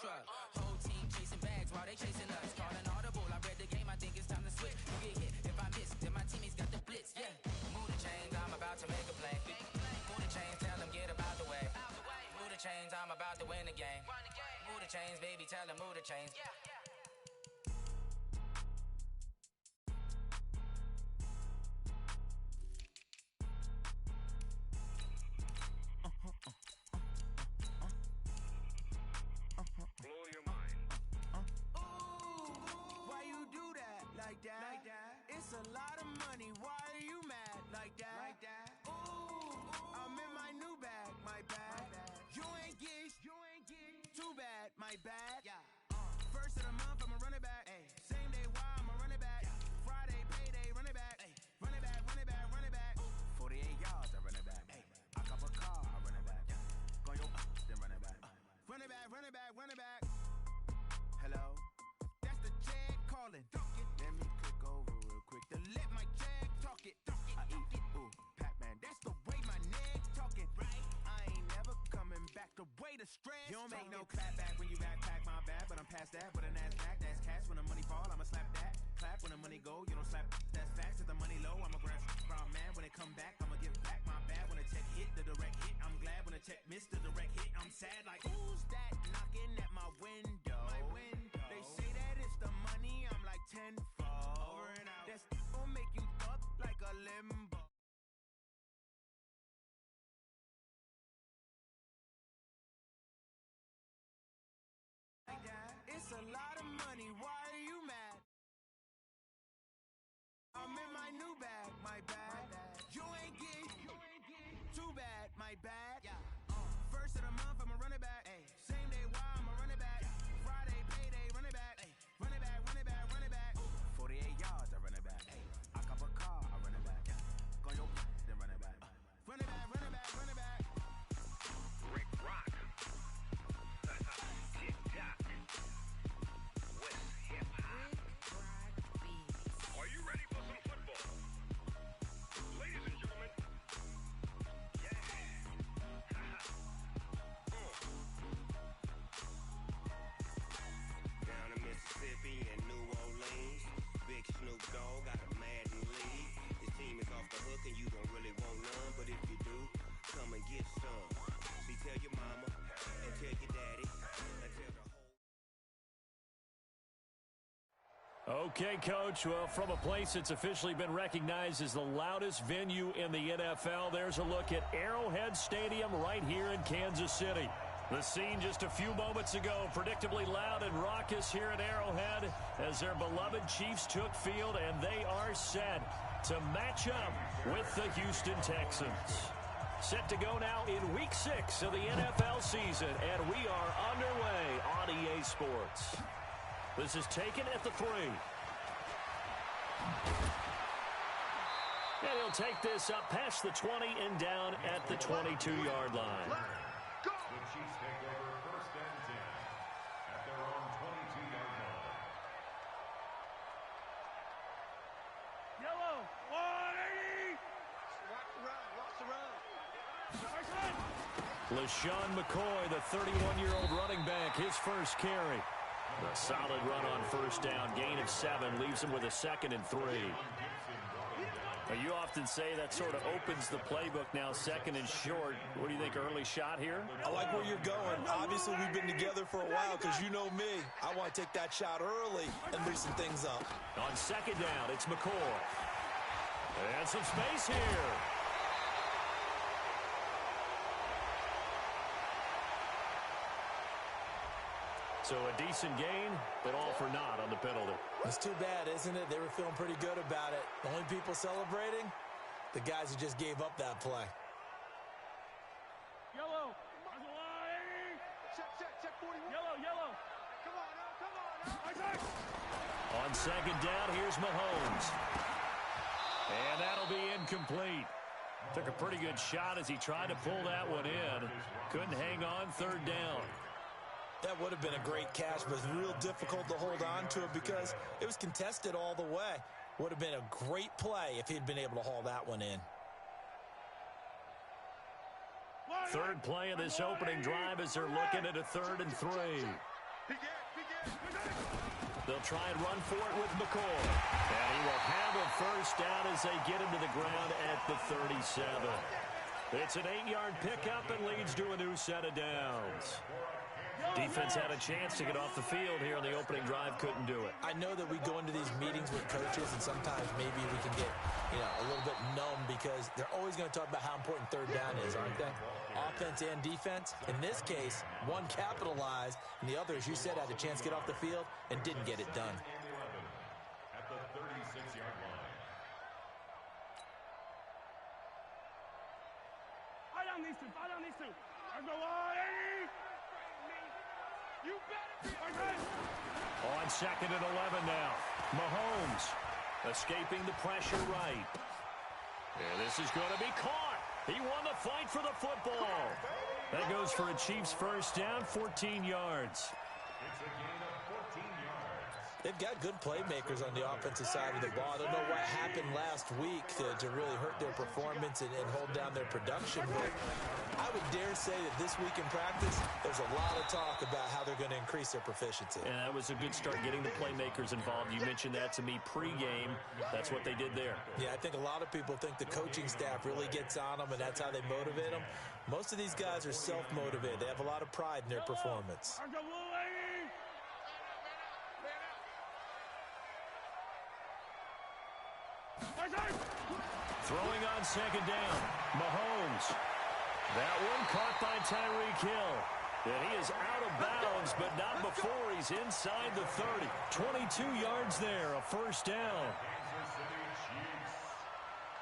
truck. Whole team chasing bags while they chasing us. Call an audible, I read the game, I think it's time to switch. You get hit, if I miss, then my teammates got the blitz, yeah. Move the chains, I'm about to make a play. Move the chains, tell them get about the way. Move the chains, I'm about to win the game. Move the chains, baby, tell them move the chains. Blow your mind. Ooh, why you do that like that? It's a lot of money. Why are you mad like that? Ooh, I'm in my new bag, my bad. You ain't get too bad, my bad. First of the month, I'ma run it back. Same day, why I'ma run it back. Friday, payday, run it back. Run it back, run it back, run it back. 48 yards, I run it back. I cop a car, I run it back. Go yo, then run it back. Run it back, run it back, run it back. Hello, that's the jag calling. Let me click over real quick to let my jag talk it. I eat it, ooh, Pac-Man. That's the way my neck talking, right? I ain't never coming back. The way the stress. You don't make no clap back when you backpack my bad, but I'm past that. With an ass back, that's cash. When the money fall, I'ma slap that. Clap when the money go, you don't slap. That's facts. If the money low, I'ma grab brown man. When it come back, I'ma give back my bad. When the check hit, the direct hit. I'm glad when the check missed the direct hit. I'm sad like who's that knocking at my window? They say that it's the money. I'm like tenfold. Over and out. That's gon' make you up like a limbo. It's a lot of money. Why are you mad? I'm in my new bag, my bad. You ain't get too bad, my bad. First of the month, I'ma run it back. Same day, why I'ma run it back. Friday, payday, run it back. Run it back, run it back, run it back. 48 yards, I run it back. I cop a car, I run it back. Go yo, then run it back. Run it back, run it back, run it back. Rick Rock. Tick-tock. West hip-hop. Are you ready for some football? Ladies and gentlemen. Yeah. Down in Mississippi and New Orleans, Big Snoop Dogg got a Madden league. His team is off the hook and you don't really want none, but if you do, come and get some. See, tell your mama and tell your daddy and tell the whole. Okay, Coach. Well, from a place that's officially been recognized as the loudest venue in the NFL, there's a look at Arrowhead Stadium right here in Kansas City. The scene just a few moments ago, predictably loud and raucous here at Arrowhead as their beloved Chiefs took field, and they are set to match up with the Houston Texans. Set to go now in Week 6 of the NFL season, and we are underway on EA Sports. This is taken at the 3. And he'll take this up past the 20 and down at the 22-yard line. The Chiefs take over first and 10 at their own 22-yard line. Yellow, 180. LaShawn McCoy, the 31-year-old running back, his first carry. A solid run on first down, gain of 7, leaves him with a 2nd and 3. Now, you often say that sort of opens the playbook now, 2nd and short. What do you think, early shot here? I like where you're going. Obviously, we've been together for a while because you know me. I want to take that shot early and loosen things up. On 2nd down, it's McCoy. And some space here. So a decent gain, but all for naught on the penalty. It's too bad, isn't it? They were feeling pretty good about it. The only people celebrating, the guys who just gave up that play. Yellow. Check 41. Yellow. Come on now. On 2nd down, here's Mahomes. And that'll be incomplete. Took a pretty good shot as he tried to pull that one in. Couldn't hang on 3rd down. That would have been a great catch, but it's real difficult to hold on to it because it was contested all the way. Would have been a great play if he'd been able to haul that one in. 3rd play of this opening drive as they're looking at a 3rd and 3. They'll try and run for it with McCoy. And he will have a first down as they get him to the ground at the 37. It's an 8-yard pickup and leads to a new set of downs. Defense had a chance to get off the field here on the opening drive, couldn't do it. I know that we go into these meetings with coaches, and sometimes maybe we can get, a little bit numb because they're always going to talk about how important third down is, aren't they? Offense and defense. In this case, one capitalized, and the other, as you said, had a chance to get off the field and didn't get it done. At the 36-yard line. Fight on these two. Fight on these two. Let's go on. You better be on 2nd and 11 now. Mahomes escaping the pressure right. And this is going to be caught. He won the fight for the football. That goes for a Chiefs first down, 14 yards. It's a gain of 14 yards. They've got good playmakers on the offensive side of the ball. I don't know what happened last week to really hurt their performance and hold down their production, but I would dare say that this week in practice, there's a lot of talk about how they're going to increase their proficiency. And that was a good start, getting the playmakers involved. You mentioned that to me pregame. That's what they did there. Yeah, I think a lot of people think the coaching staff really gets on them, and that's how they motivate them. Most of these guys are self-motivated. They have a lot of pride in their performance. Throwing on 2nd down. Mahomes. That one caught by Tyreek Hill. And he is out of bounds, but not before he's inside the 30. 22 yards there, a first down.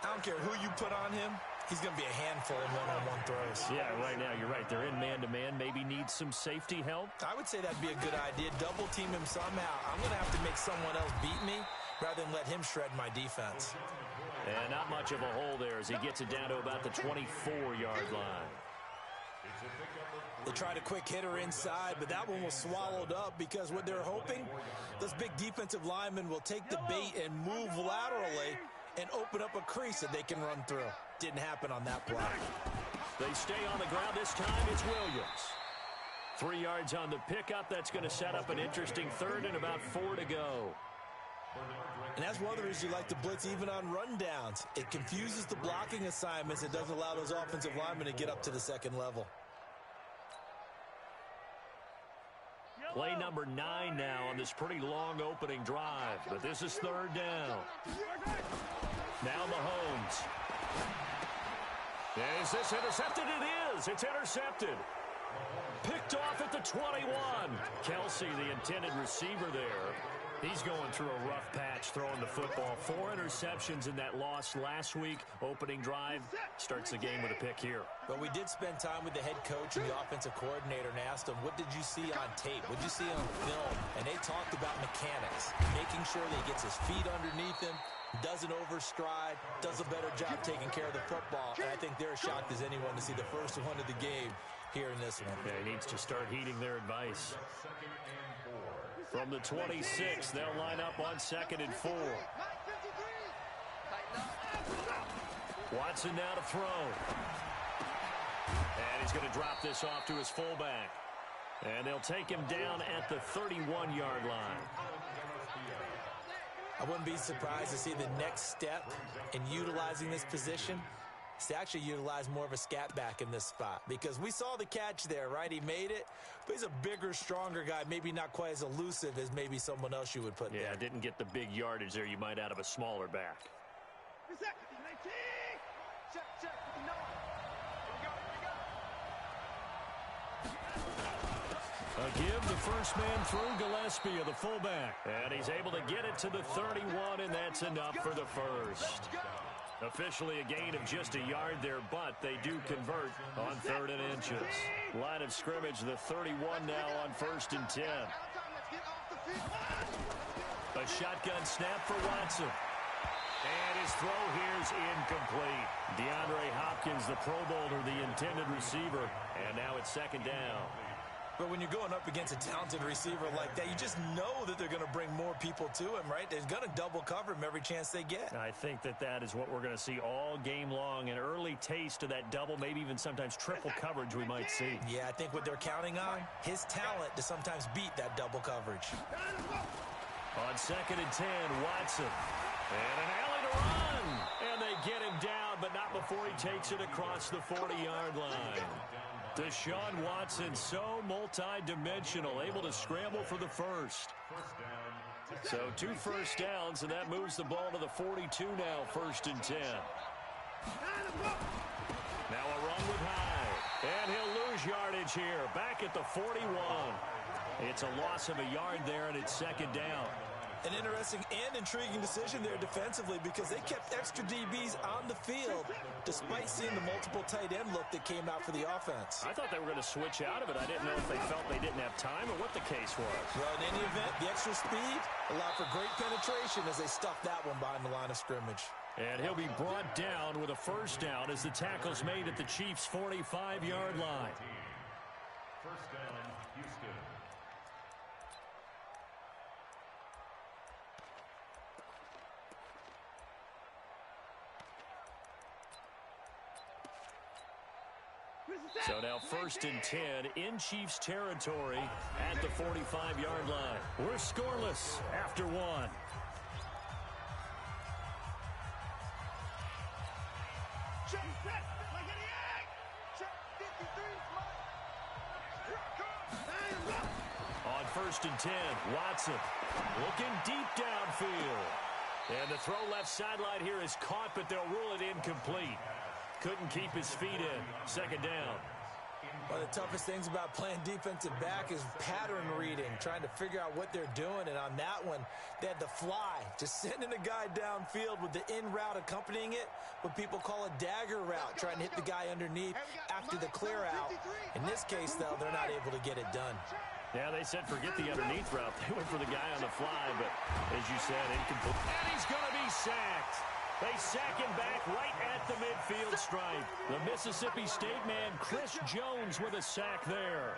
I don't care who you put on him. He's going to be a handful in one-on-one throws. Yeah, right now, you're right. They're in man-to-man. Maybe need some safety help. I would say that'd be a good idea. Double team him somehow. I'm going to have to make someone else beat me rather than let him shred my defense. And not much of a hole there as he gets it down to about the 24-yard line. They tried a quick hitter inside, but that one was swallowed up because what they're hoping, those big defensive linemen will take the bait and move laterally and open up a crease that they can run through. Didn't happen on that play. They stay on the ground. This time it's Williams. 3 yards on the pickup. That's going to set up an interesting third and about 4 to go. And that's one of the reasons you like to blitz even on rundowns. It confuses the blocking assignments. It doesn't allow those offensive linemen to get up to the second level. Play number 9 now on this pretty long opening drive. But this is 3rd down. Now Mahomes. Is this intercepted? It is. It's intercepted. Picked off at the 21. Kelsey, the intended receiver there. He's going through a rough patch throwing the football. 4 interceptions in that loss last week. Opening drive starts the game with a pick here. But we did spend time with the head coach and the offensive coordinator and asked them, what did you see on tape? What did you see on film? And they talked about mechanics, making sure that he gets his feet underneath him, doesn't overstride, does a better job taking care of the football. And I think they're as shocked as anyone to see the first one of the game here in this one. Yeah, he needs to start heeding their advice. From the 26, they'll line up on 2nd and 4. Watson now to throw. And he's going to drop this off to his fullback. And they'll take him down at the 31-yard line. I wouldn't be surprised to see the next step in utilizing this position is to actually utilize more of a scat back in this spot, because we saw the catch there, right? He made it, but he's a bigger, stronger guy, maybe not quite as elusive as maybe someone else you would put there. Yeah, didn't get the big yardage there you might out of a smaller back. A give, the first man through, Gillespie of the fullback. And he's able to get it to the 31, and that's enough for the first. Officially a gain of just a yard there, but they do convert on 3rd and inches. Line of scrimmage, the 31 now on 1st and 10. A shotgun snap for Watson. And his throw here is incomplete. DeAndre Hopkins, the Pro Bowler, the intended receiver. And now it's 2nd down. But when you're going up against a talented receiver like that, you just know that they're going to bring more people to him, right? They're going to double cover him every chance they get. I think that is what we're going to see all game long. An early taste of that double, maybe even sometimes triple coverage we might see. Yeah, I think what they're counting on, his talent to sometimes beat that double coverage. On 2nd and 10, Watson. And an alley to run. And they get him down, but not before he takes it across the 40-yard line. Deshaun Watson, so multi-dimensional, able to scramble for the first. So 2 first downs, and that moves the ball to the 42 now, 1st and 10. Now a run with Hyde. And he'll lose yardage here, back at the 41. It's a loss of a yard there, and it's 2nd down. An interesting and intriguing decision there defensively because they kept extra DBs on the field despite seeing the multiple tight end look that came out for the offense. I thought they were going to switch out of it. I didn't know if they felt they didn't have time or what the case was. Well, in any event, the extra speed allowed for great penetration as they stuffed that one behind the line of scrimmage. And he'll be brought down with a first down as the tackle's made at the Chiefs' 45-yard line. First down, Houston. So now 1st and 10 in Chiefs territory at the 45-yard line. We're scoreless after 1. Check set, like an egg. Check 53. On 1st and 10, Watson looking deep downfield. And the throw left sideline here is caught, but they'll rule it incomplete. Couldn't keep his feet in. 2nd down. One of the toughest things about playing defensive back is pattern reading, trying to figure out what they're doing. And on that one, they had the fly, just sending a guy downfield with the in route accompanying it, what people call a dagger route, trying to hit the guy underneath after the clear out. In this case, though, they're not able to get it done. Yeah, they said forget the underneath route. They went for the guy on the fly, but as you said, incomplete. And he's going to be sacked. They sack him back right at the midfield stripe. The Mississippi State man, Chris Jones, with a sack there.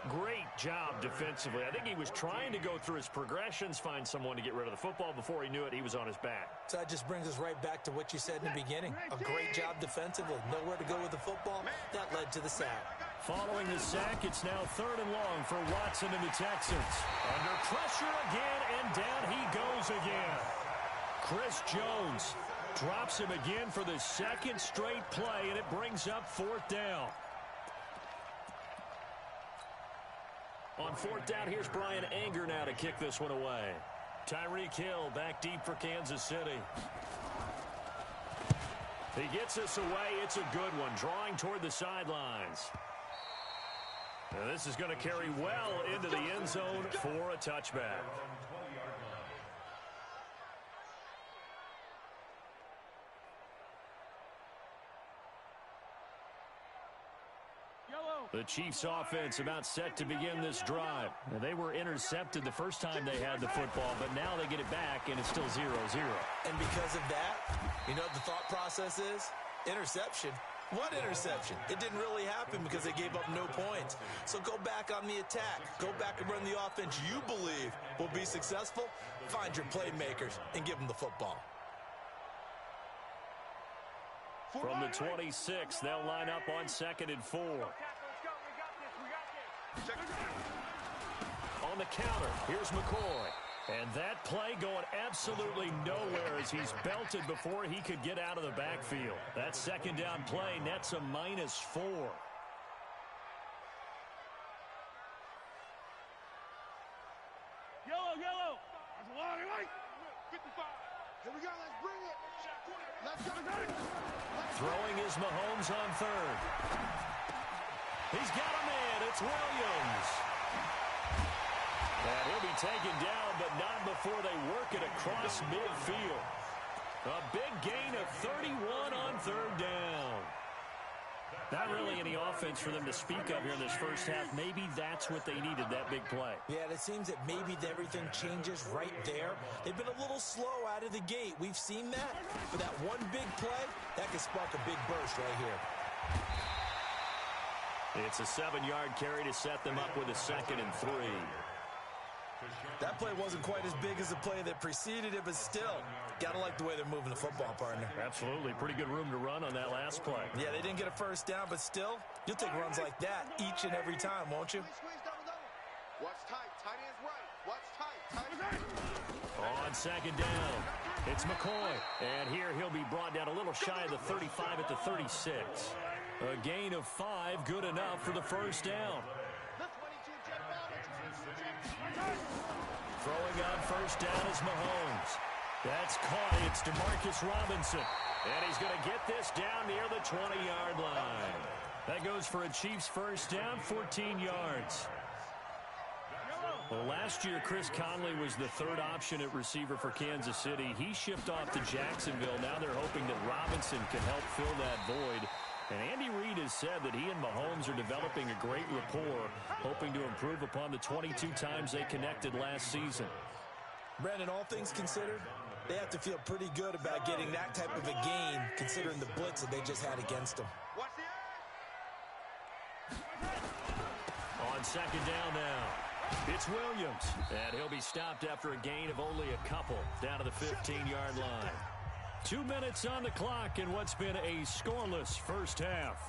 Great job defensively. I think he was trying to go through his progressions, find someone to get rid of the football. Before he knew it, he was on his back. So that just brings us right back to what you said in the beginning. A great job defensively. Nowhere to go with the football. That led to the sack. Following the sack, it's now 3rd and long for Watson and the Texans. Under pressure again, and down he goes again. Chris Jones drops him again for the 2nd straight play, and it brings up 4th down. On 4th down, here's Brian Anger now to kick this one away. Tyreek Hill back deep for Kansas City. He gets us away. It's a good one, drawing toward the sidelines. Now this is going to carry well into the end zone for a touchback. The Chiefs offense about set to begin this drive. Now, they were intercepted the first time they had the football, but now they get it back, and it's still 0-0. And because of that, you know what the thought process is? Interception. What interception? It didn't really happen because they gave up no points. So go back on the attack. Go back and run the offense you believe will be successful. Find your playmakers and give them the football. From the 26, they'll line up on 2nd and 4. On the counter, here's McCoy. And that play going absolutely nowhere as he's belted before he could get out of the backfield. That 2nd down play nets a -4. Yellow. That's a lot of light. 55. Here we go. Let's bring it. Let's go. Throwing is Mahomes on 3rd. He's got a man. It's Williams. And he'll be taken down, but not before they work it across midfield. A big gain of 31 on 3rd down. Not really any offense for them to speak of here in this first half. Maybe that's what they needed, that big play. Yeah, it seems that maybe everything changes right there. They've been a little slow out of the gate. We've seen that. But that one big play, that could spark a big burst right here. It's a 7-yard carry to set them up with a 2nd and 3. That play wasn't quite as big as the play that preceded it, but still, got to like the way they're moving the football, partner. Absolutely. Pretty good room to run on that last play. Yeah, they didn't get a first down, but still, you'll take runs like that each and every time, won't you? Watch tight. Tight ends right. Watch tight. Tight. On 2nd down, it's McCoy. And here he'll be brought down a little shy of the 35 at the 36. A gain of 5, good enough for the first down. Throwing on first down is Mahomes. That's caught. It's DeMarcus Robinson. And he's going to get this down near the 20-yard line. That goes for a Chiefs first down, 14 yards. Well, last year, Chris Conley was the 3rd option at receiver for Kansas City. He shipped off to Jacksonville. Now they're hoping that Robinson can help fill that void. And Andy Reid has said that he and Mahomes are developing a great rapport, hoping to improve upon the 22 times they connected last season. Brandon, all things considered, they have to feel pretty good about getting that type of a gain, considering the blitz that they just had against them. On 2nd down now, it's Williams. And he'll be stopped after a gain of only a couple, down to the 15-yard line. 2 minutes on the clock in what's been a scoreless first half.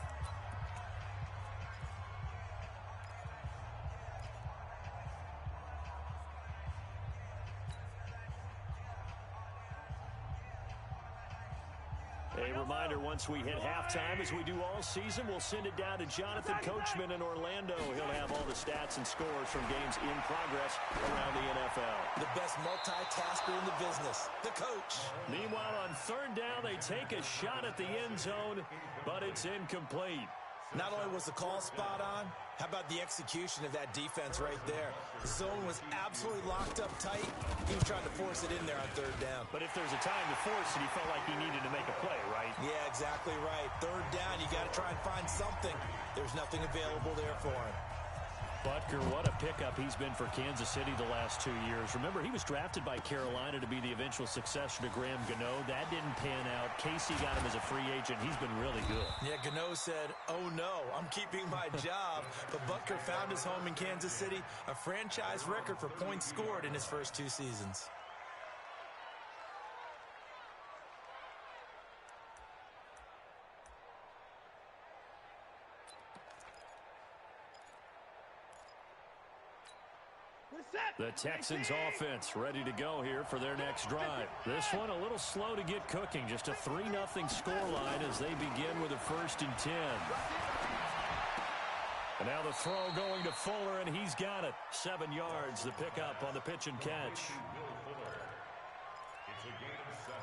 A reminder, once we hit halftime, as we do all season, we'll send it down to Jonathan Coachman in Orlando. He'll have all the stats and scores from games in progress around the NFL. The best multitasker in the business, the coach. Meanwhile, on 3rd down, they take a shot at the end zone, but it's incomplete. Not only was the call spot on, how about the execution of that defense right there? The zone was absolutely locked up tight. He was trying to force it in there on 3rd down. But if there's a time to force it, he felt like he needed to make a play, right? Yeah, exactly right. 3rd down, you got to try and find something. There's nothing available there for him. Butker, what a pickup he's been for Kansas City the last 2 years. Remember, he was drafted by Carolina to be the eventual successor to Graham Gano. That didn't pan out. Casey got him as a free agent. He's been really good. Yeah, Gano said, oh no, I'm keeping my job. But Butker found his home in Kansas City, a franchise record for points scored in his first 2 seasons. The Texans offense ready to go here for their next drive. This one a little slow to get cooking. Just a 3-0 scoreline as they begin with a 1st and 10. And now the throw going to Fuller, and he's got it. 7 yards, the pickup on the pitch and catch. It's a gain of 7.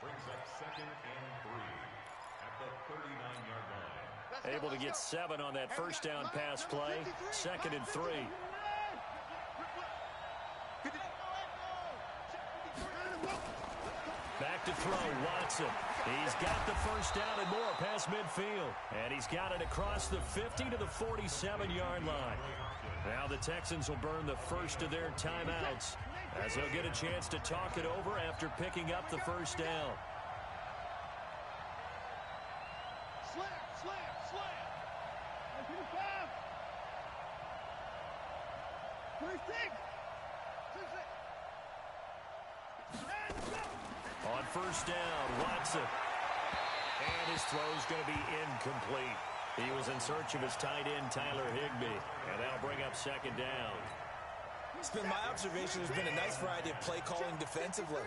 Brings up 2nd and 3 at the 39-yard line. Able to get 7 on that first down pass play. 2nd and 3. Back to throw, Watson. He's got the first down and more past midfield. And he's got it across the 50 to the 47-yard line. Now the Texans will burn the first of their timeouts as they'll get a chance to talk it over after picking up the first down. Slam. On first down, Watson. And his throw's going to be incomplete. He was in search of his tight end, Tyler Higbee. And that'll bring up 2nd down. It's been my observation there's been a nice variety of play calling defensively.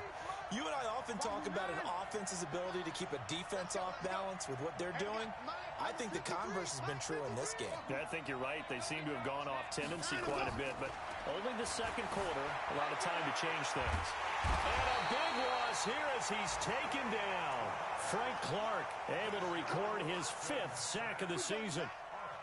You and I often talk about an offense's ability to keep a defense off balance with what they're doing. I think the converse has been true in this game. Yeah, I think you're right. They seem to have gone off tendency quite a bit, but only the 2nd quarter, a lot of time to change things. And a big loss here as he's taken down. Frank Clark able to record his 5th sack of the season.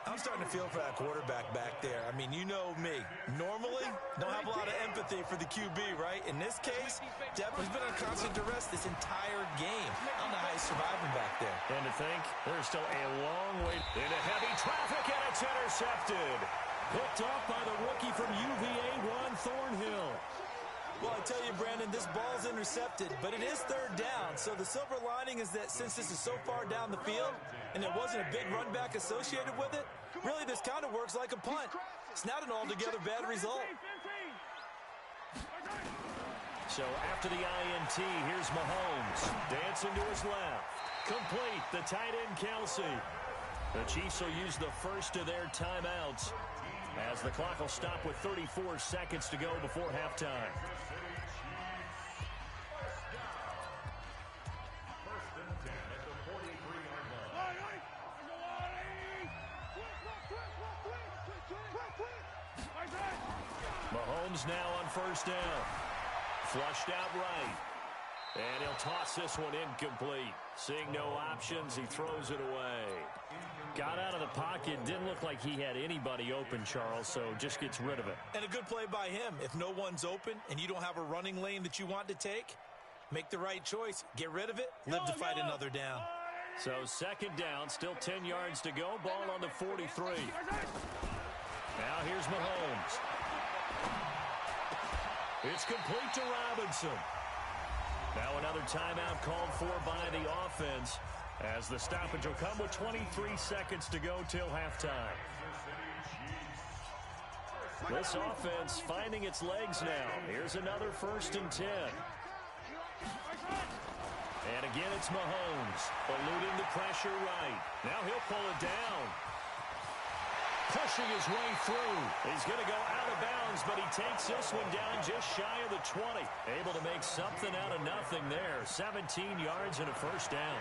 I'm starting to feel for that quarterback back there. I mean, you know me. Normally, don't have a lot of empathy for the QB, right? In this case, Devin's been on constant duress this entire game. I don't know how he's surviving back there. And to think, there's still a long way into heavy traffic, and it's intercepted. Picked off by the rookie from UVA, Juan Thornhill. Well, I tell you, Brandon, this ball's intercepted, but it is 3rd down. So the silver lining is that since this is so far down the field and there wasn't a big run back associated with it, Really, this kind of works like a punt. It's not an altogether bad result. So after the INT, here's Mahomes. Dancing to his left. Complete. The tight end, Kelsey. The Chiefs will use the first of their timeouts as the clock will stop with 34 seconds to go before halftime. Mahomes now on first down. Flushed out right. And he'll toss this one incomplete. Seeing no options, he throws it away. Got out of the pocket. Didn't look like he had anybody open, Charles, so just gets rid of it. And a good play by him. If no one's open and you don't have a running lane that you want to take, make the right choice. Get rid of it. Live to fight another down. So second down, still 10 yards to go. Ball on the 43. Now here's Mahomes. It's complete to Robinson. Now another timeout called for by the offense as the stoppage will come with 23 seconds to go till halftime. This offense finding its legs now. Here's another 1st and 10. And again, it's Mahomes eluding the pressure right. Now he'll pull it down. Pushing his way through. He's going to go out of bounds, but he takes this one down just shy of the 20. Able to make something out of nothing there. 17 yards and a first down.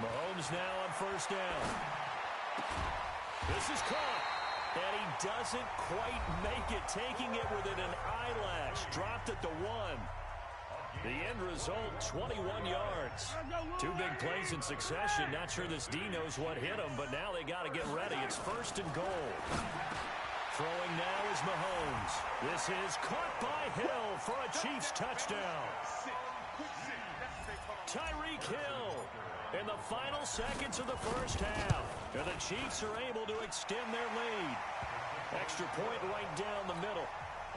Mahomes now on first down. This is caught. And he doesn't quite make it. Taking it within an eyelash. Dropped at the 1. The end result, 21 yards. 2 big plays in succession. Not sure this D knows what hit him, but now they got to get ready. It's 1st and goal. Throwing now is Mahomes. This is caught by Hill for a Chiefs touchdown. Tyreek Hill in the final seconds of the first half. And the Chiefs are able to extend their lead. Extra point right down the middle.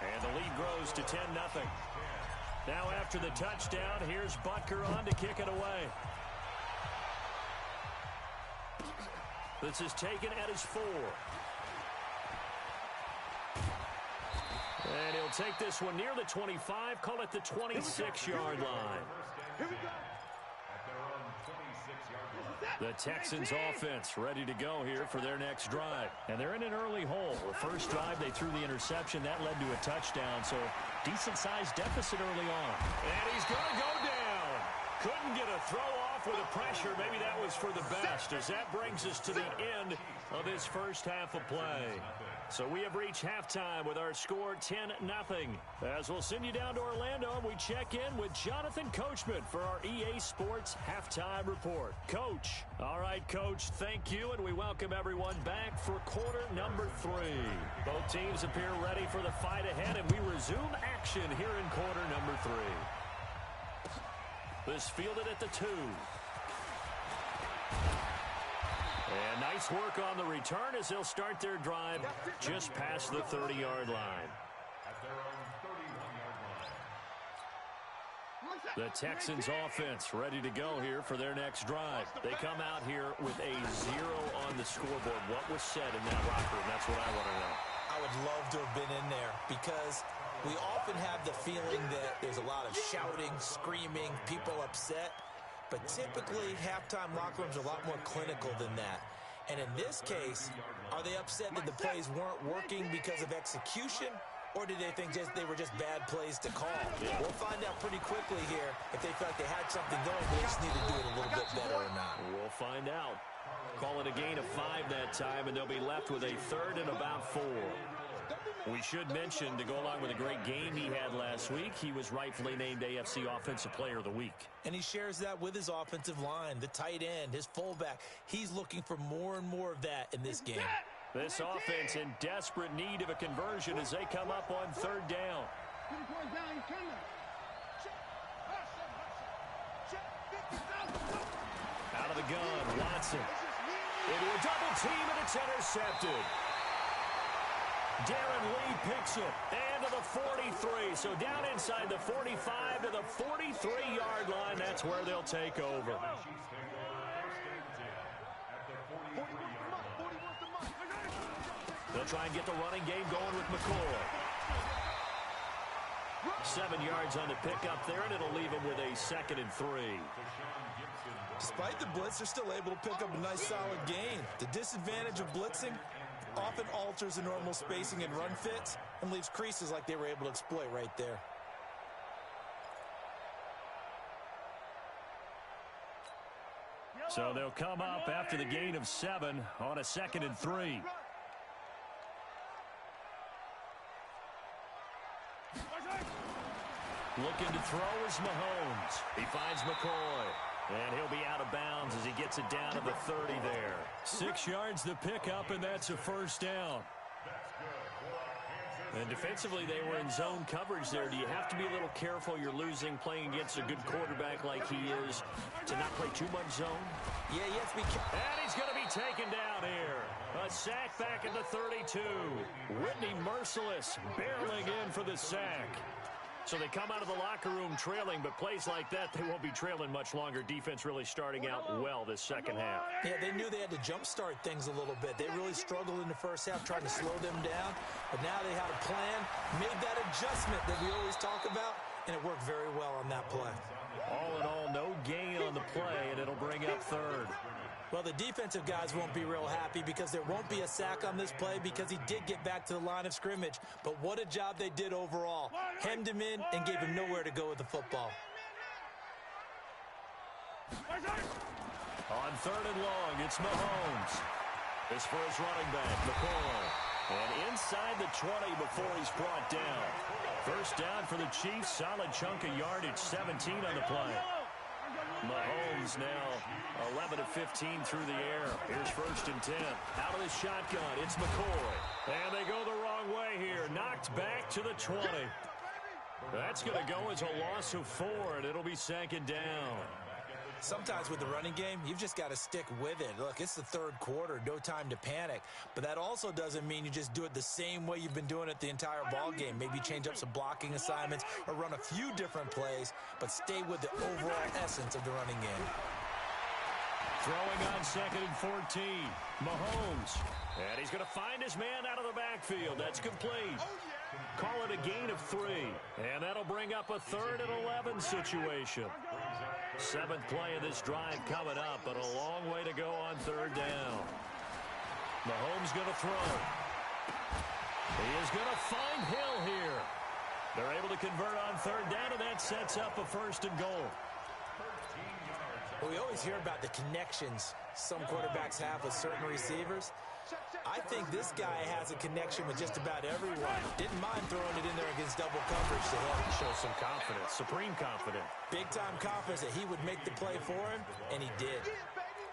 And the lead grows to 10-0. Now after the touchdown, here's Butker on to kick it away. This is taken at his 4. And he'll take this one near the 25, call it the 26-yard line. Here we go. The Texans offense ready to go here for their next drive. And they're in an early hole. The first drive, they threw the interception. That led to a touchdown, so decent-sized deficit early on. And he's going to go down. Couldn't get a throw off with the pressure. Maybe that was for the best, as that brings us to the end of this first half of play. So we have reached halftime with our score 10-0. As we'll send you down to Orlando, we check in with Jonathan Coachman for our EA Sports Halftime Report. Coach. All right, Coach, thank you, and we welcome everyone back for quarter number 3. Both teams appear ready for the fight ahead, and we resume action here in quarter number 3. This fielded at the 2. And nice work on the return as they'll start their drive just past the 30-yard line. The Texans offense ready to go here for their next drive. They come out here with a 0 on the scoreboard. What was said in that locker room? That's what I want to know. I would love to have been in there because we often have the feeling that there's a lot of shouting, screaming, people upset. But typically, halftime locker rooms are a lot more clinical than that. And in this case, are they upset that the plays weren't working because of execution? Or did they think they were just bad plays to call? Yeah. We'll find out pretty quickly here if they felt like they had something going, but they just need to do it a little bit better or not. We'll find out. Call it a gain of 5 that time, and they'll be left with a 3rd and about 4. We should mention, to go along with a great game he had last week, he was rightfully named AFC Offensive Player of the Week. And he shares that with his offensive line, the tight end, his fullback. He's looking for more and more of that in this game. This offense in desperate need of a conversion as they come up on 3rd down. Out of the gun, Watson. Into a double team, and it's intercepted. Darren Lee picks it, and to the 43. So down inside the 45 to the 43 that's where they'll take over. They'll try and get the running game going with McCoy. 7 yards on the pickup there, and it'll leave him with a 2nd and 3. Despite the blitz, they're still able to pick up a nice, solid gain. The disadvantage of blitzing often alters the normal spacing and run fits and leaves creases like they were able to exploit right there. So they'll come up after the gain of 7 on a 2nd and 3. Looking to throw is Mahomes. He finds McCoy. And he'll be out of bounds as he gets it down to the 30 there. 6 yards the pickup, and that's a 1st down. And defensively, they were in zone coverage there. Do you have to be a little careful? You're losing playing against a good quarterback like he is to not play too much zone? Yeah, you have to be careful. And he's going to be taken down here. A sack back at the 32. Whitney Merciless barreling in for the sack. So they come out of the locker room trailing, but plays like that, they won't be trailing much longer. Defense really starting out well this second half. Yeah, they knew they had to jumpstart things a little bit. They really struggled in the first half trying to slow them down, but now they had a plan, made that adjustment that we always talk about, and it worked very well on that play. All in all, no gain on the play, and it'll bring up 3rd. Well, the defensive guys won't be real happy because there won't be a sack on this play because he did get back to the line of scrimmage. But what a job they did overall. Hemmed him in and gave him nowhere to go with the football. On 3rd and long, it's Mahomes. This for his running back, McCoy. And inside the 20 before he's brought down. 1st down for the Chiefs. Solid chunk of yardage, 17 on the play. Mahomes now 11 of 15 through the air. Here's 1st and 10. Out of the shotgun, it's McCoy. And they go the wrong way here. Knocked back to the 20. That's going to go as a loss of 4, and it'll be 2nd down. Sometimes with the running game, you've just got to stick with it. Look, it's the 3rd quarter, no time to panic. But that also doesn't mean you just do it the same way you've been doing it the entire ball game. Maybe change up some blocking assignments or run a few different plays, but stay with the overall essence of the running game. Throwing on 2nd and 14, Mahomes. And he's going to find his man out of the backfield. That's complete. Call it a gain of 3. And that'll bring up a 3rd and 11 situation. 7th play of this drive coming up, but a long way to go on 3rd down. Mahomes going to throw. He is going to find Hill here. They're able to convert on 3rd down, and that sets up a 1st and goal. Well, we always hear about the connections some quarterbacks have with certain receivers. I think this guy has a connection with just about everyone. Didn't mind throwing it in there against double coverage to him. Show some confidence, supreme confidence. Big-time confidence that he would make the play for him, and he did.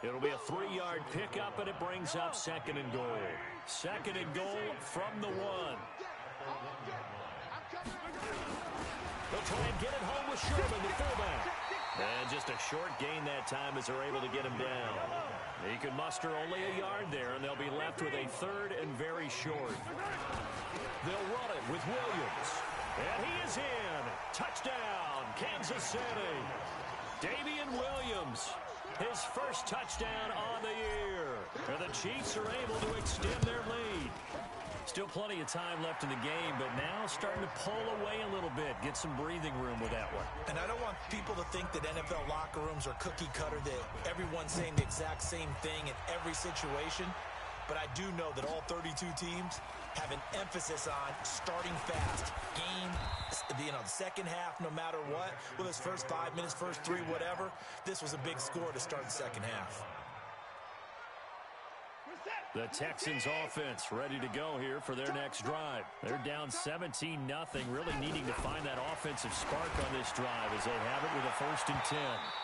It'll be a 3-yard pickup, and it brings up 2nd and goal. 2nd and goal from the 1. They'll try and get it home with Sherman, the fullback. And just a short gain that time as they're able to get him down. He can muster only a yard there, and they'll be left with a 3rd and very short. They'll run it with Williams. And he is in. Touchdown, Kansas City. Damian Williams, his 1st touchdown on the year. And the Chiefs are able to extend their lead. Still plenty of time left in the game, but now starting to pull away a little bit. Get some breathing room with that one. And I don't want people to think that NFL locker rooms are cookie cutter, that everyone's saying the exact same thing in every situation. But I do know that all 32 teams have an emphasis on starting fast. Game, the second half, no matter what. Whether it's first 5 minutes, first 3, whatever. This was a big score to start the second half. The Texans offense ready to go here for their next drive. They're down 17-0, really needing to find that offensive spark on this drive as they have it with a 1st and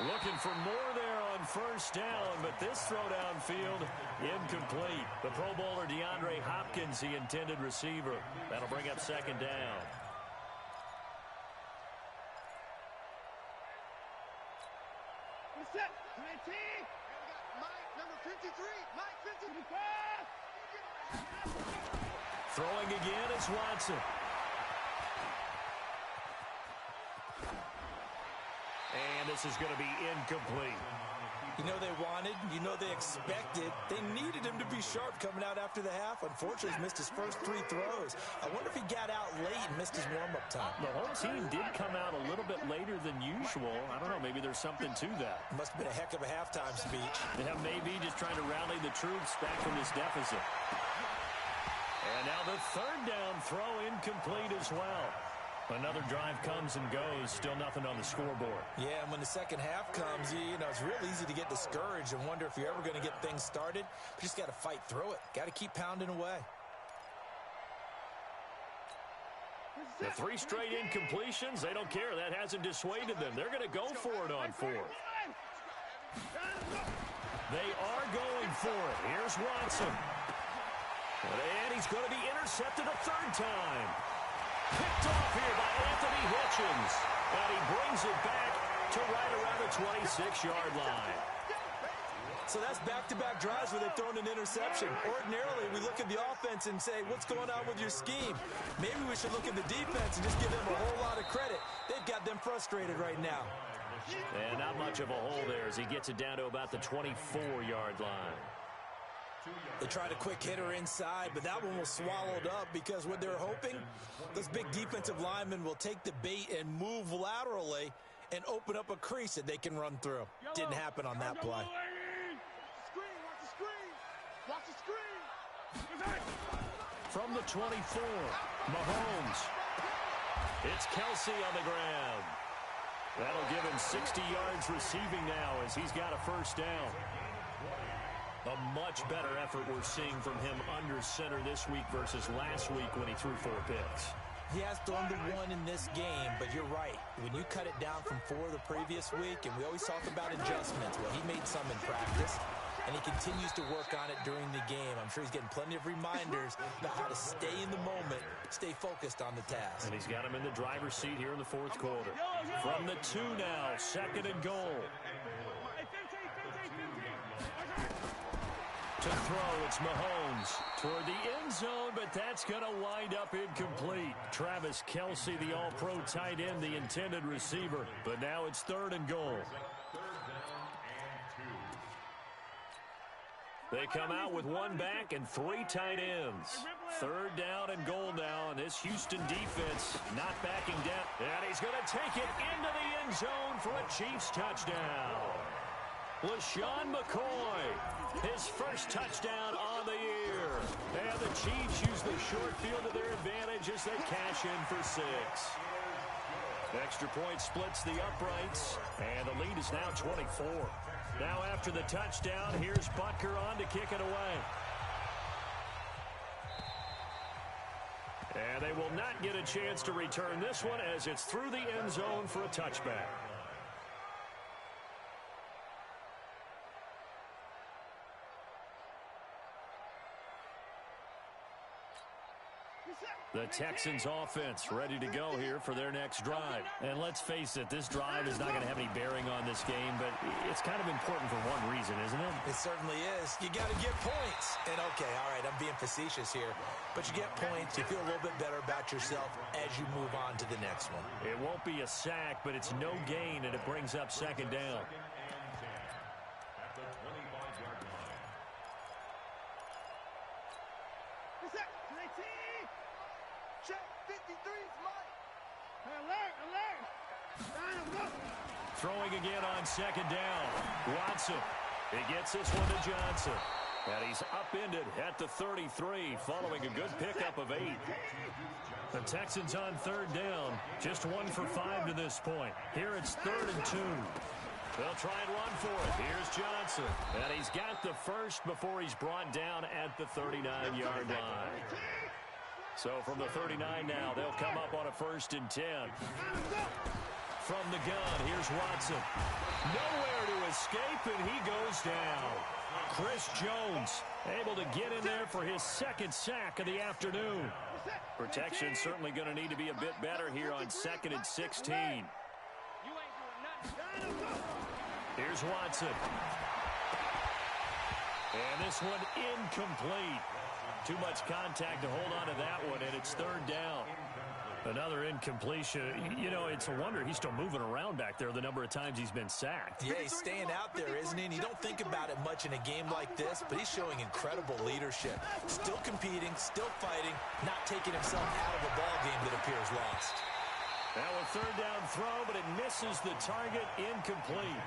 10. Looking for more there on 1st down, but this throw downfield incomplete. The Pro Bowler DeAndre Hopkins, the intended receiver. That'll bring up 2nd down. Set. 19. Mike, number 53. Mike, 53. Throwing again is Watson. And this is going to be incomplete. You know they wanted, you know they expected. They needed him to be sharp coming out after the half. Unfortunately, he's missed his first 3 throws. I wonder if he got out late and missed his warm-up time. The whole team did come out a little bit later than usual. I don't know, maybe there's something to that. Must have been a heck of a halftime speech. Yeah, maybe just trying to rally the troops back from this deficit. And now the third down throw incomplete as well. Another drive comes and goes, still nothing on the scoreboard. Yeah, and when the second half comes, you know, it's real easy to get discouraged and wonder if you're ever going to get things started. You just got to fight through it. Got to keep pounding away. The 3 straight incompletions, they don't care. That hasn't dissuaded them. They're going to go for it on 4th. They are going for it. Here's Watson. And he's going to be intercepted a 3rd time. Picked off here by Anthony Hitchens. And he brings it back to right around the 26-yard line. So that's back-to-back drives where they've thrown an interception. Ordinarily, we look at the offense and say, what's going on with your scheme? Maybe we should look at the defense and just give them a whole lot of credit. They've got them frustrated right now. And not much of a hole there as he gets it down to about the 24-yard line. They tried a quick hitter inside, but that one was swallowed up because what they're hoping, those big defensive linemen will take the bait and move laterally and open up a crease that they can run through. Didn't happen on that play. Watch the screen. From the 24, Mahomes. It's Kelsey on the ground. That'll give him 60 yards receiving now as he's got a first down. A much better effort we're seeing from him under center this week versus last week when he threw 4 picks. He has thrown the 1 in this game, but you're right. When you cut it down from 4 the previous week, and we always talk about adjustments, well, he made some in practice, and he continues to work on it during the game. I'm sure he's getting plenty of reminders about how to stay in the moment, stay focused on the task. And he's got him in the driver's seat here in the 4th quarter. From the 2 now, 2nd and goal. To throw, it's Mahomes toward the end zone, but that's going to wind up incomplete. Travis Kelsey, the all-pro tight end, the intended receiver, but now it's 3rd and goal. They come out with 1 back and 3 tight ends. 3rd down and goal now, and this Houston defense not backing down. And he's going to take it into the end zone for a Chiefs touchdown. LaShawn McCoy, his first touchdown on the year. And the Chiefs use the short field to their advantage as they cash in for 6. Extra point splits the uprights, and the lead is now 24. Now after the touchdown, here's Butker on to kick it away. And they will not get a chance to return this one as it's through the end zone for a touchback. The Texans offense ready to go here for their next drive. And let's face it, this drive is not going to have any bearing on this game, but it's kind of important for one reason, isn't it? It certainly is. You got to get points. And okay, all right, I'm being facetious here, but you get points, you feel a little bit better about yourself as you move on to the next one. It won't be a sack, but it's no gain, and it brings up 2nd down. Throwing again on 2nd down. Watson. He gets this one to Johnson. And he's upended at the 33 following a good pickup of 8. The Texans on 3rd down. Just 1 for 5 to this point. Here it's 3rd and 2. They'll try and run for it. Here's Johnson. And he's got the first before he's brought down at the 39-yard line. So from the 39 now, they'll come up on a 1st and 10. From the gun, here's Watson. Nowhere to escape, and he goes down. Chris Jones able to get in there for his 2nd sack of the afternoon. Protection certainly going to need to be a bit better here on 2nd and 16. Here's Watson. And this one incomplete. Too much contact to hold on to that one, and it's 3rd down. Another incompletion. You know, it's a wonder he's still moving around back there the number of times he's been sacked. Yeah, he's staying out there, isn't he? And you don't think about it much in a game like this, but he's showing incredible leadership. Still competing, still fighting, not taking himself out of a ball game that appears lost. Now a third down throw, but it misses the target, incomplete.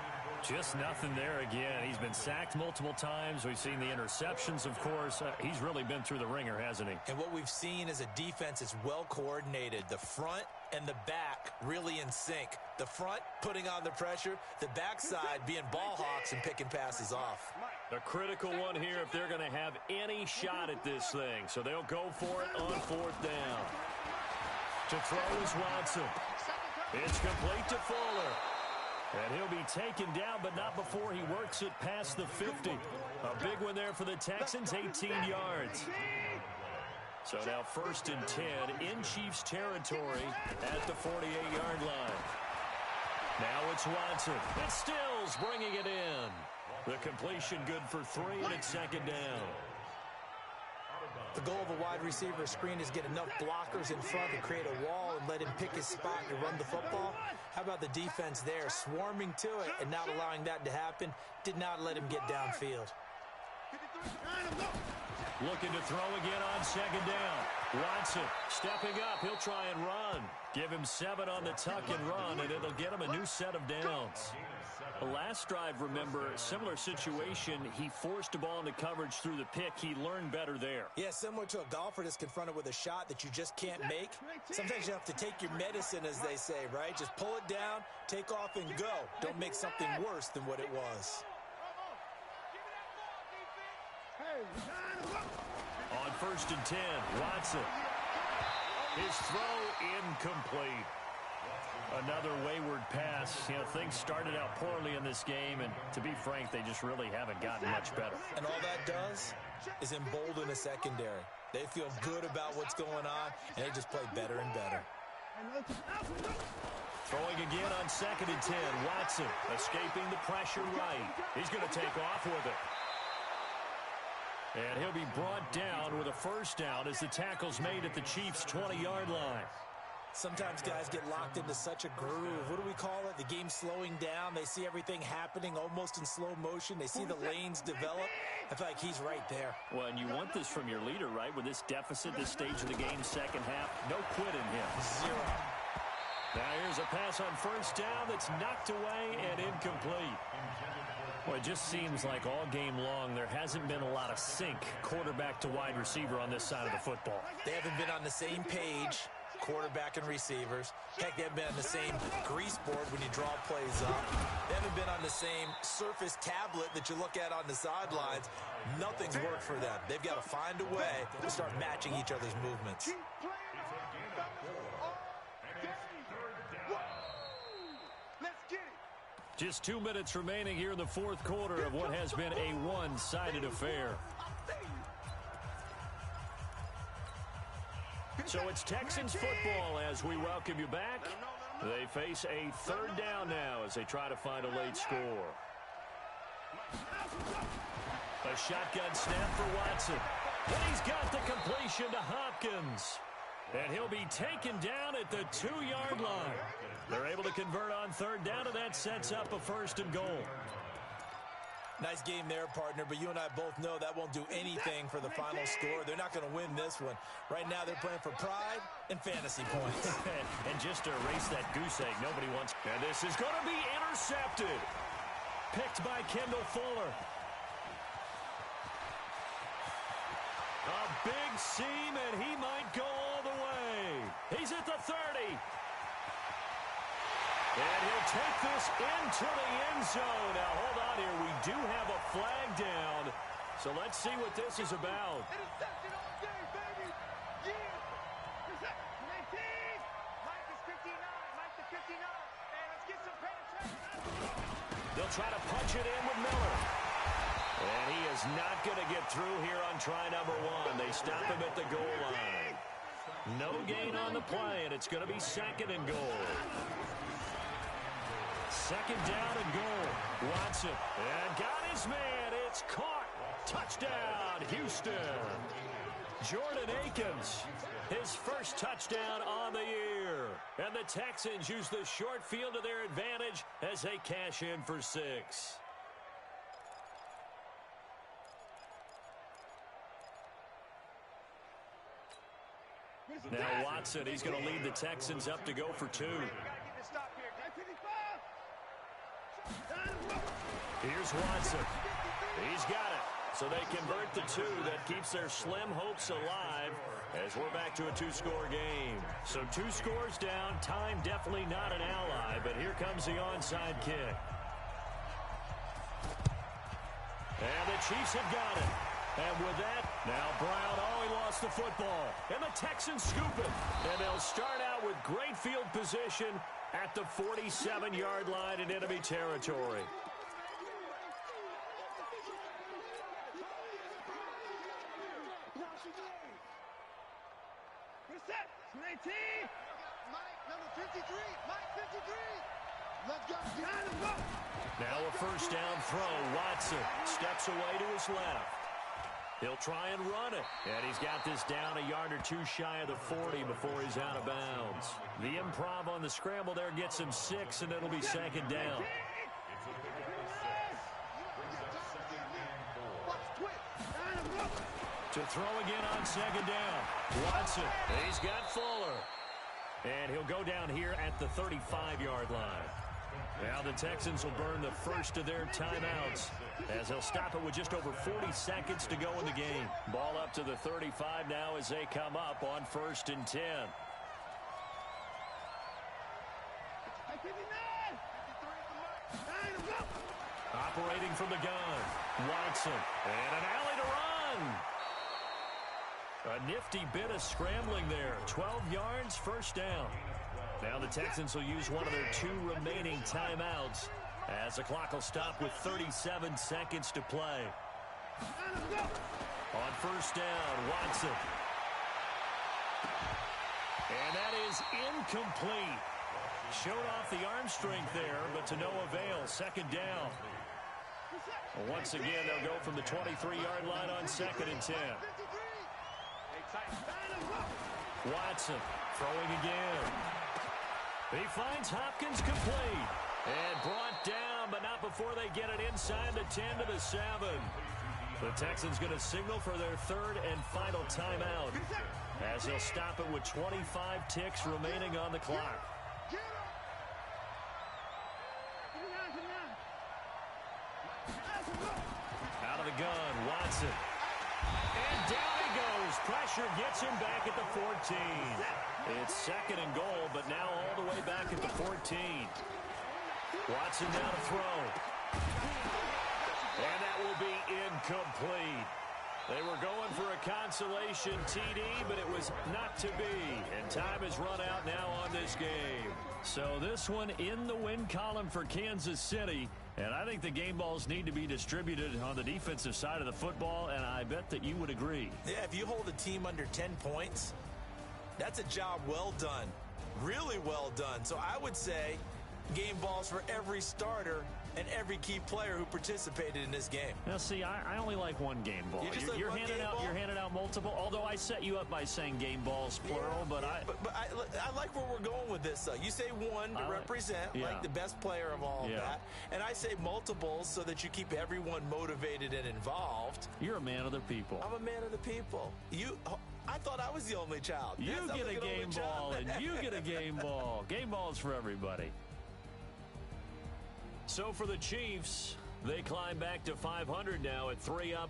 Just nothing there again. He's been sacked multiple times. We've seen the interceptions, of course. He's really been through the ringer, hasn't he? And what we've seen is a defense that's well coordinated. The front and the back really in sync. The front putting on the pressure, the backside being ball hawks and picking passes off. A critical one here if they're going to have any shot at this thing. So they'll go for it on fourth down. To throw is Watson. It's complete to Fuller. And he'll be taken down, but not before he works it past the 50. A big one there for the Texans, 18 yards. So now 1st and 10 in Chiefs territory at the 48-yard line. Now it's Watson. It's Stills bringing it in. The completion good for 3, and it's 2nd down. The goal of a wide receiver screen is get enough blockers in front to create a wall and let him pick his spot to run the football. How about the defense there, swarming to it and not allowing that to happen? Did not let him get downfield. Looking to throw again on 2nd down. Watson stepping up. He'll try and run. Give him 7 on the tuck and run, and it'll get him a new set of downs. The last drive, remember, similar situation. He forced a ball into coverage through the pick. He learned better there. Yeah, similar to a golfer that's confronted with a shot that you just can't make. Sometimes you have to take your medicine, as they say, right? Just pull it down, take off, and go. Don't make something worse than what it was. On 1st and 10, Watson. His throw incomplete. Another wayward pass. You know, things started out poorly in this game, and to be frank, they just really haven't gotten much better. And all that does is embolden a secondary. They feel good about what's going on, and they just play better and better. Throwing again on 2nd and 10. Watson escaping the pressure right. He's going to take off with it. And he'll be brought down with a 1st down as the tackle's made at the Chiefs' 20-yard line. Sometimes guys get locked into such a groove. What do we call it? The game slowing down. They see everything happening almost in slow motion. They see the lanes develop. I feel like he's right there. Well, and you want this from your leader, right? With this deficit, this stage of the game, 2nd half, no quit in him. 0. Now here's a pass on 1st down that's knocked away and incomplete. Well, it just seems like all game long there hasn't been a lot of sync quarterback to wide receiver on this side of the football. They haven't been on the same page, quarterback and receivers. Heck, they haven't been on the same grease board when you draw plays up. They haven't been on the same surface tablet that you look at on the sidelines. Nothing's worked for them. They've got to find a way to start matching each other's movements. Just 2 minutes remaining here in the 4th quarter of what has been a one-sided affair. So it's Texans football as we welcome you back. They face a 3rd down now as they try to find a late score. A shotgun snap for Watson. And he's got the completion to Hopkins. And he'll be taken down at the 2-yard line. They're able to convert on 3rd down, and that sets up a 1st and goal. Nice game there, partner, but you and I both know that won't do anything for the final score. They're not going to win this one. Right now, they're playing for pride and fantasy points. And just to erase that goose egg, nobody wants. And this is going to be intercepted. Picked by Kendall Fuller. A big seam, and he might go all the way. He's at the 30. And he'll take this into the end zone. Now, hold on here. We do have a flag down. So let's see what this is about. Interception all day, baby. Yeah. Interception 19. Mike is 59. Mike to 59. And let's get some penetration. They'll try to punch it in with Miller. And he is not going to get through here on try number 1. They stop him at the goal line. No gain on the play, and it's going to be 2nd and goal. 2nd down and goal. Watson. And got his man. It's caught. Touchdown, Houston. Jordan Akins. His first touchdown on the year. And the Texans use the short field to their advantage as they cash in for 6. Now Watson, he's going to lead the Texans up to go for 2. Here's Watson. He's got it. So they convert the 2. That keeps their slim hopes alive as we're back to a 2-score game. So 2 scores down. Time definitely not an ally, but here comes the onside kick. And the Chiefs have got it. And with that, now Brown, he lost the football. And the Texans scoop it. And they'll start out with great field position at the 47-yard line in enemy territory. Set, 19. Mike, number 53. Mike, 53. Let's go. Now a first down throw. Watson steps away to his left. He'll try and run it. And he's got this down a yard or 2 shy of the 40 before he's out of bounds. The improv on the scramble there gets him 6, and it'll be second down. To throw again on second down. Watson, he's got Fuller. And he'll go down here at the 35-yard line. Now the Texans will burn the first of their timeouts as they'll stop it with just over 40 seconds to go in the game. Ball up to the 35 now as they come up on 1st and 10. Operating from the gun. Watson. And an alley to run. A nifty bit of scrambling there. 12 yards, first down. Now the Texans will use one of their 2 remaining timeouts as the clock will stop with 37 seconds to play. On first down, Watson. And that is incomplete. Showed off the arm strength there, but to no avail. Second down. Once again, they'll go from the 23-yard line on 2nd and 10. Watson throwing again. He finds Hopkins complete. And brought down, but not before they get it inside the 10 to the 7. The Texans going to signal for their 3rd and final timeout as they'll stop it with 25 ticks remaining on the clock. Out of the gun, Watson. And down he goes. Pressure gets him back at the 14. It's 2nd and goal, but now all the way back at the 14. Watson now to throw. And that will be incomplete. They were going for a consolation TD, but it was not to be. And time has run out now on this game. So this one in the win column for Kansas City. And I think the game balls need to be distributed on the defensive side of the football, and I bet that you would agree. Yeah, if you hold a team under 10 points, that's a job well done. Really well done. So I would say game balls for every starter and every key player who participated in this game. Now, see, I only like one game ball. You're handing out multiple, although I set you up by saying game balls, plural, but I like where we're going with this, though. You say one to represent, like the best player of all of that, and I say multiples so that you keep everyone motivated and involved. You're a man of the people. I'm a man of the people. I thought I was the only child. You get a game ball, and you get a game ball. Game balls for everybody. So for the Chiefs, they climb back to 500 now at 3 up.